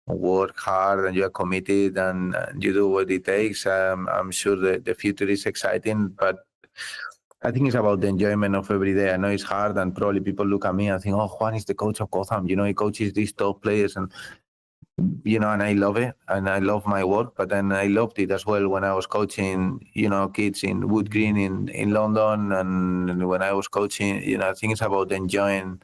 work hard and you're committed and you do what it takes, I'm sure the future is exciting. But I think it's about the enjoyment of every day. I know it's hard, and probably people look at me and think, oh, Juan is the coach of Gotham. He coaches these top players, and and I love it, and I love my work. But then I loved it as well when I was coaching, kids in Wood Green in London, and when I was coaching, I think it's about enjoying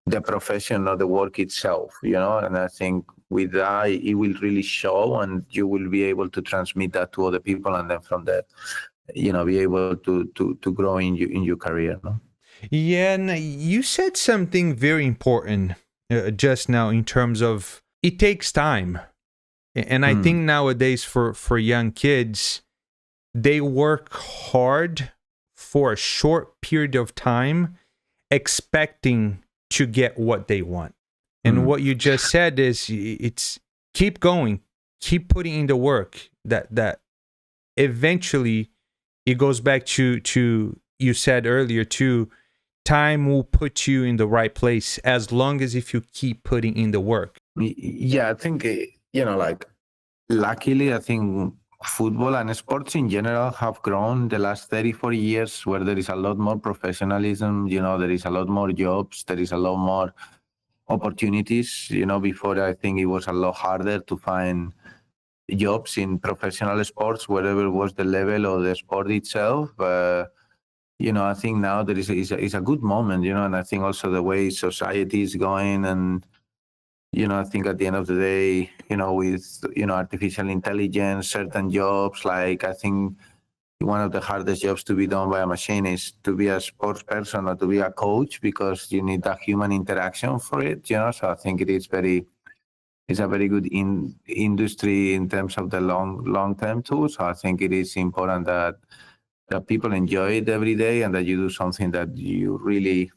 the profession or the work itself, and I think with that, it will really show, and you will be able to transmit that to other people, and then from that, be able to grow in your career. No? Yeah, and you said something very important just now in terms of it takes time. And I think nowadays for young kids, they work hard for a short period of time, expecting to get what they want. And what you just said is it's keep going, keep putting in the work, that eventually it goes back to you said earlier too, time will put you in the right place as long as if you keep putting in the work. Yeah, I think, like luckily, I think football and sports in general have grown the last 30, 40 years, where there is a lot more professionalism. There is a lot more jobs. There is a lot more opportunities. Before, I think it was a lot harder to find jobs in professional sports, whatever was the level of the sport itself. I think now there is a good moment, and I think also the way society is going, and I think at the end of the day, with artificial intelligence, certain jobs, like I think one of the hardest jobs to be done by a machine is to be a sports person or to be a coach, because you need a human interaction for it. So I think it's a very good industry in terms of the long term too. So I think it is important that people enjoy it every day, and that you do something that you really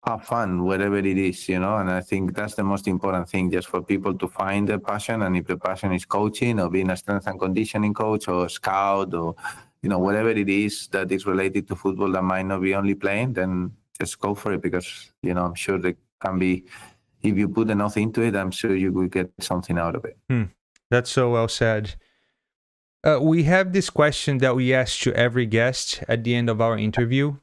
have fun, wherever it is, and I think that's the most important thing, just for people to find their passion. And if the passion is coaching or being a strength and conditioning coach or scout or, whatever it is that is related to football that might not be only playing, then just go for it, because, I'm sure there can be, if you put enough into it, I'm sure you will get something out of it. That's so well said. We have this question that we ask to every guest at the end of our interview.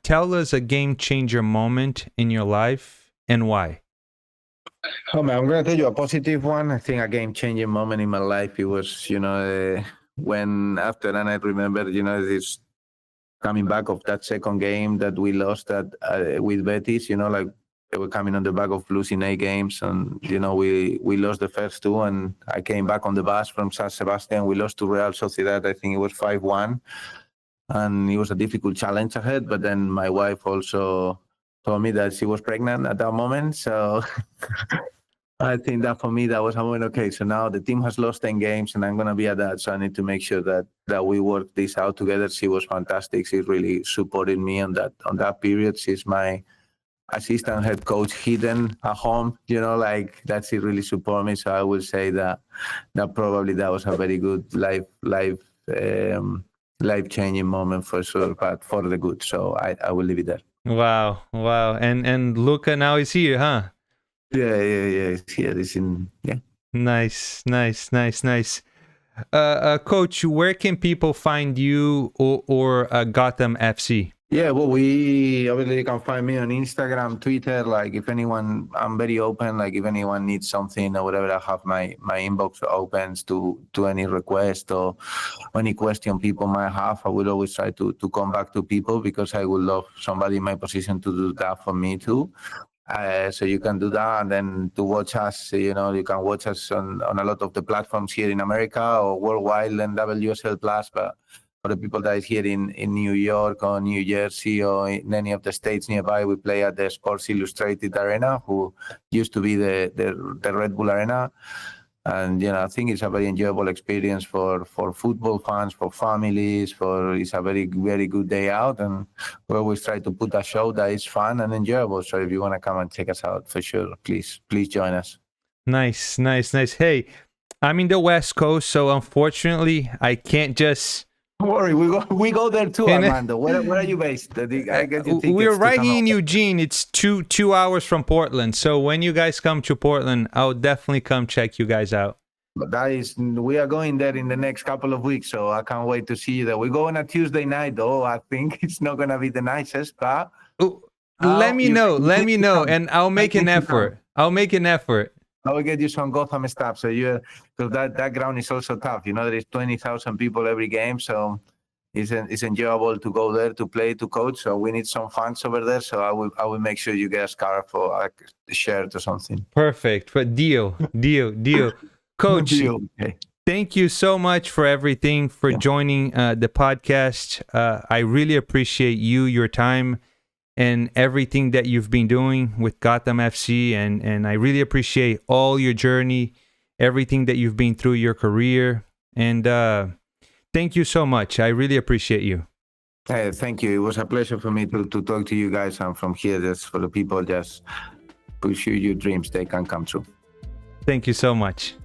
Tell us a game changer moment in your life and why. Oh man, I'm going to tell you a positive one. I think a game changing moment in my life, it was, when after, and I remember, this coming back of that second game that we lost with Betis, like they were coming on the back of losing 8 games, and we lost the first 2, and I came back on the bus from San Sebastian. We lost to Real Sociedad. I think it was 5-1. And it was a difficult challenge ahead, but then my wife also told me that she was pregnant at that moment. So I think that for me, that was a moment, okay, so now the team has lost 10 games and I'm going to be at that. So I need to make sure that we work this out together. She was fantastic. She really supported me on that period. She's my assistant head coach hidden at home, like that. She really supported me. So I would say that probably that was a very good life-changing moment for sure, but for the good. So I will leave it there. Wow. And Luca now is here, huh? Yeah. He's here. Yeah. Nice. Coach, where can people find you or Gotham FC? Yeah, well, you can find me on Instagram, Twitter. Like, if anyone, I'm very open. Like, if anyone needs something or whatever, I have my inbox opens to any request or any question people might have. I will always try to come back to people, because I would love somebody in my position to do that for me too. So you can do that, and then to watch us, you can watch us on a lot of the platforms here in America or worldwide, NWSL Plus, but for the people that is here in New York or New Jersey or in any of the states nearby, we play at the Sports Illustrated Arena, who used to be the Red Bull Arena. And, I think it's a very enjoyable experience for football fans, for families, it's a very, very good day out. And we always try to put a show that is fun and enjoyable. So if you want to come and check us out, for sure, please join us. Nice. Hey, I'm in the West Coast, so unfortunately I can't just... Don't worry, we go there too, Armando. Where are you based? I get you tickets. We're right in Eugene. It's two hours from Portland. So when you guys come to Portland, I'll definitely come check you guys out. But we are going there in the next couple of weeks, so I can't wait to see you there. We go on a Tuesday night, though. I think it's not gonna be the nicest, but let me know, and I'll make an effort. I will get you some Gotham stuff. So because that ground is also tough. There is 20,000 people every game, so it's enjoyable to go there, to play, to coach. So we need some fans over there. So I will make sure you get a scarf or a shirt or something. Perfect. But deal. Coach, okay. Thank you so much for everything, for joining the podcast. I really appreciate your time, and everything that you've been doing with Gotham FC. And I really appreciate all your journey, everything that you've been through your career. And thank you so much. I really appreciate you. Hey, thank you. It was a pleasure for me to talk to you guys. I'm from here, just for the people, just pursue your dreams. They can come true. Thank you so much.